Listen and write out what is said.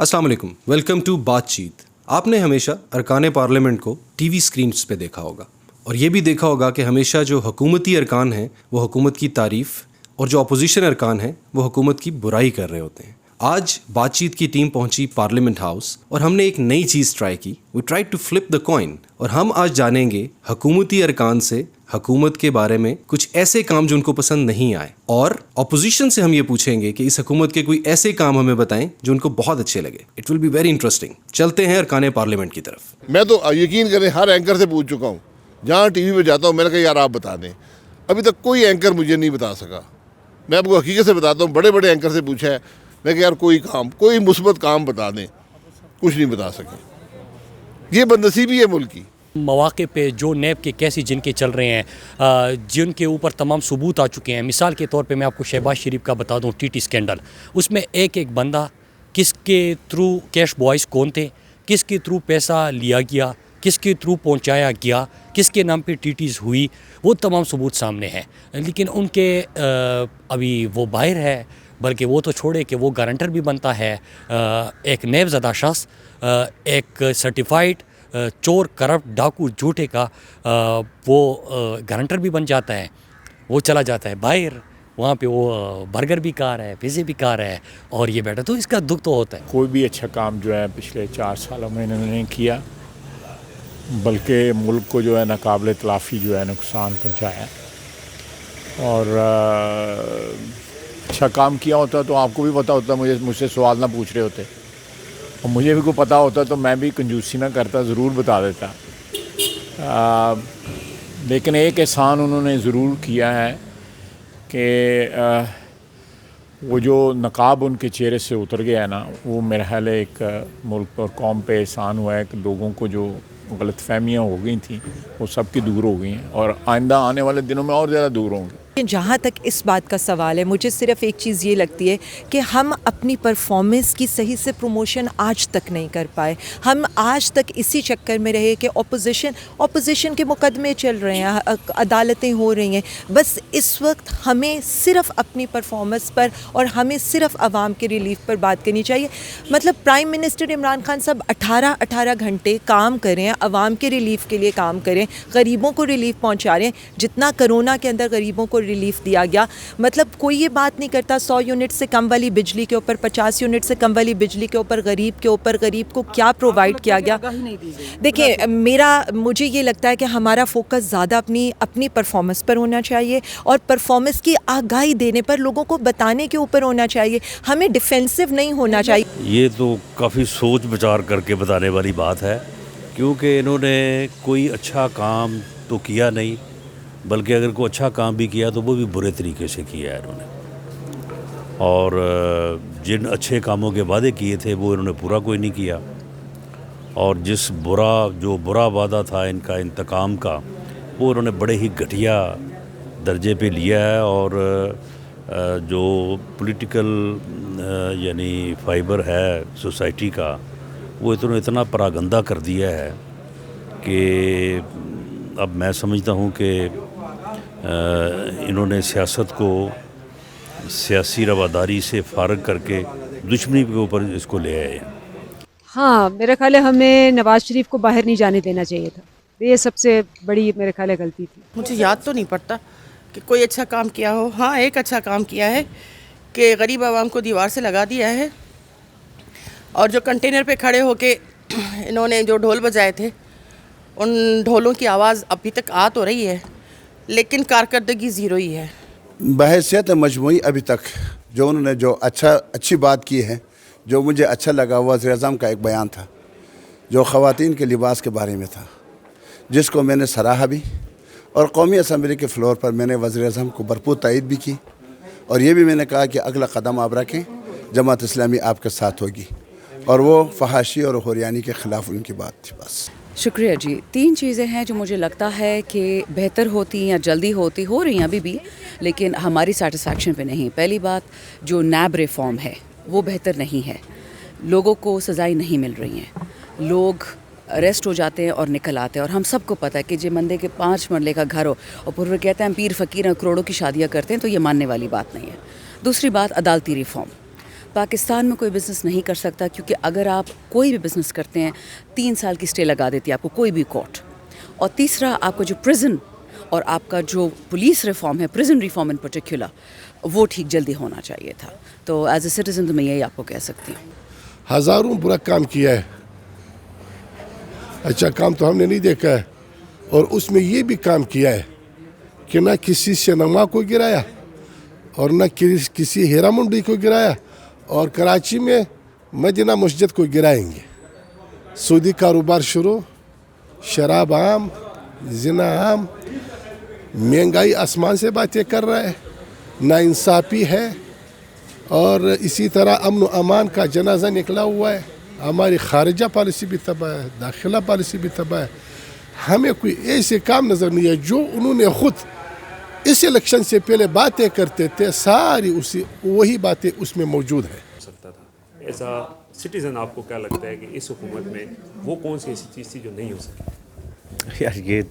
अस्सलाम वालेकुम, welcome to बातचीत। आपने हमेशा अरकान पार्लियामेंट को टीवी स्क्रीन्स पे देखा होगा और ये भी देखा होगा कि हमेशा जो हुकूमती अरकान हैं वो हुकूमत की तारीफ़ और जो अपोजिशन अरकान हैं वो हुकूमत की बुराई कर रहे होते हैं। आज बातचीत की टीम पहुंची पार्लियामेंट हाउस और हमने एक नई चीज़ ट्राई की। We try to flip the coin और हम आज जानेंगे हुकूमती अरकान से हुकूमत के बारे में कुछ ऐसे काम जो उनको पसंद नहीं आए, और अपोजिशन से हम ये पूछेंगे कि इस हुकूमत के कोई ऐसे काम हमें बताएं जो उनको बहुत अच्छे लगे। It will be very interesting. चलते हैं अरकान पार्लियामेंट की तरफ। मैं तो यकीन करें हर एंकर से पूछ चुका हूँ, जहाँ टीवी पे जाता हूँ मैंने कहा यार आप बता दें। अभी तक कोई एंकर मुझे नहीं बता सका। मैं आपको हकीकत से बताता हूँ, बड़े बड़े एंकर से पूछा है, मैं कहा यार कोई मुस्बत काम बता दें, कुछ नहीं बता सके। ये बदनसीबी है मुल्क की। मौके पे जो नेब के केसेस जिनके चल रहे हैं, जिनके ऊपर तमाम सबूत आ चुके हैं। मिसाल के तौर पे मैं आपको शहबाज शरीफ का बता दूं, टीटी स्कैंडल, उसमें एक एक बंदा किसके थ्रू कैश बॉयज़ कौन थे, किसके थ्रू पैसा लिया गया, किसके थ्रू पहुंचाया गया, किसके नाम पे टीटीज़ हुई, वो तमाम सबूत सामने हैं। लेकिन उनके अभी वो बाहर है, बल्कि वो तो छोड़े कि वो गारंटर भी बनता है। एक नेब ज़दा शख्स, एक सर्टिफाइड चोर, करप्ट, डाकू, झूठे का वो गारंटर भी बन जाता है। वो चला जाता है बाहर, वहाँ पे वो बर्गर भी खा रहा है, पिज़्ज़े भी खा रहा है, और ये बैठा, तो इसका दुख तो होता है। कोई भी अच्छा काम जो है पिछले 4 सालों में इन्होंने नहीं किया, बल्कि मुल्क को जो है नाकाबिल तलाफ़ी जो है नुकसान पहुँचाया। और अच्छा काम किया होता तो आपको भी पता होता, मुझसे सवाल ना पूछ रहे होते, और मुझे भी को पता होता तो मैं भी कंजूसी ना करता, ज़रूर बता देता। लेकिन एक एहसान उन्होंने ज़रूर किया है कि वो जो नकाब उनके चेहरे से उतर गया है ना, वो मेरा ख्याल है एक मुल्क और कौम पे एहसान हुआ है कि लोगों को जो गलतफहमियाँ हो गई थी वो सब की दूर हो गई हैं, और आइंदा आने वाले दिनों में और ज़्यादा दूर होंगी। जहाँ तक इस बात का सवाल है, मुझे सिर्फ एक चीज़ ये लगती है कि हम अपनी परफॉर्मेंस की सही से प्रमोशन आज तक नहीं कर पाए। हम आज तक इसी चक्कर में रहे कि ऑपोजिशन के मुकदमे चल रहे हैं, अदालतें हो रही हैं। बस इस वक्त हमें सिर्फ अपनी परफॉर्मेंस पर और हमें सिर्फ आवाम के रिलीफ पर बात करनी चाहिए। मतलब प्राइम मिनिस्टर इमरान खान साहब 18 घंटे काम करें, आवाम के रिलीफ के लिए काम करें, गरीबों को रिलीफ पहुँचा रहे हैं। जितना करोना के अंदर गरीबों को रिलीफ दिया गया, मतलब कोई ये बात नहीं करता 100 यूनिट से कम वाली बिजली के ऊपर, 50 यूनिट से कम वाली बिजली के ऊपर गरीब को क्या प्रोवाइड किया गया। देखिए, मुझे ये लगता है कि हमारा फोकस ज़्यादा अपनी परफॉर्मेंस पर होना चाहिए, और परफॉर्मेंस की आगाही देने पर, लोगों को बताने के ऊपर होना चाहिए। हमें डिफेंसिव नहीं होना चाहिए। ये तो काफ़ी सोच विचार करके बताने वाली बात है, क्योंकि इन्होंने कोई अच्छा काम तो किया नहीं, बल्कि अगर कोई अच्छा काम भी किया तो वो भी बुरे तरीके से किया है इन्होंने। और जिन अच्छे कामों के वादे किए थे वो इन्होंने पूरा कोई नहीं किया, और जो बुरा वादा था इनका इंतकाम का, वो इन्होंने बड़े ही घटिया दर्जे पे लिया है। और जो पॉलिटिकल यानी फाइबर है सोसाइटी का, वो इन्होंने इतना परागंदा कर दिया है कि अब मैं समझता हूँ कि इन्होंने सियासत को सियासी रवादारी से फारग करके दुश्मनी के ऊपर इसको ले आए हैं। हाँ, मेरा ख्याल है हमें नवाज़ शरीफ को बाहर नहीं जाने देना चाहिए था। ये सबसे बड़ी मेरे ख्याल है गलती थी। मुझे याद तो नहीं पड़ता कि कोई अच्छा काम किया हो। हाँ, एक अच्छा काम किया है कि गरीब आवाम को दीवार से लगा दिया है, और जो कंटेनर पे खड़े होके इन्होंने जो ढोल बजाए थे, उन ढोलों की आवाज़ अभी तक आ तो रही है, लेकिन कारकर्दगी ज़ीरो ही है। बहैसियत मजमूई अभी तक जो उन्होंने जो अच्छी बात की है, जो मुझे अच्छा लगा, वज़ीर-ए-आज़म का एक बयान था जो ख़वातीन के लिबास के बारे में था, जिसको मैंने सराहा भी, और कौमी असम्बली के फ्लोर पर मैंने वज़ीर-ए-आज़म को भरपूर तायद भी की, और ये भी मैंने कहा कि अगला कदम आप रखें, जमात इस्लामी आपके साथ होगी। और वो फहाशी और हुरियानी के ख़िलाफ़ उनकी बात थी। बस शुक्रिया जी। 3 चीज़ें हैं जो मुझे लगता है कि बेहतर होती या जल्दी हो रही हैं अभी भी, लेकिन हमारी सेटिस्फेक्शन पे नहीं। पहली बात, जो नैब रिफॉर्म है वो बेहतर नहीं है। लोगों को सज़ाएं नहीं मिल रही हैं, लोग अरेस्ट हो जाते हैं और निकल आते हैं। और हम सबको पता है कि जो बंदे के 5 मरले का घर हो और फिर कहते हैं पीर फ़कीर करोड़ों की शादियाँ करते हैं, तो ये मानने वाली बात नहीं है। दूसरी बात, अदालती रिफॉर्म। پاکستان میں کوئی بزنس نہیں کر سکتا، کیونکہ اگر آپ کوئی بھی بزنس کرتے ہیں 3 سال کی اسٹے لگا دیتی ہے آپ کو کوئی بھی کورٹ. اور تیسرا آپ کا جو پرزن اور آپ کا جو پولیس ریفارم ہے، پرزن ریفارم ان پرٹیکولر، وہ ٹھیک جلدی ہونا چاہیے تھا. تو ایز اے سٹیزن تو میں یہی آپ کو کہہ سکتی ہوں. ہزاروں برا کام کیا ہے، اچھا کام تو ہم نے نہیں دیکھا ہے. اور اس میں یہ بھی کام کیا ہے کہ نہ کسی سینما کو گرایا اور نہ کسی ہیرا منڈی کو گرایا، اور کراچی میں مدینہ مسجد کو گرائیں گے. سودی کاروبار شروع، شراب عام، زنا عام، مہنگائی آسمان سے باتیں کر رہا ہے، ناانصافی ہے، اور اسی طرح امن و امان کا جنازہ نکلا ہوا ہے. ہماری خارجہ پالیسی بھی تباہ ہے، داخلہ پالیسی بھی تباہ ہے. ہمیں کوئی ایسے کام نظر نہیں ہے جو انہوں نے خود اس الیکشن سے پہلے باتیں کرتے تھے، ساری وہی باتیں اس میں موجود ہیں. سکتا تھا. ایز اے سٹیزن آپ کو کیا لگتا ہے کہ اس حکومت میں وہ کون سی ایسی چیز تھی جو نہیں ہو سکی؟ یار یہ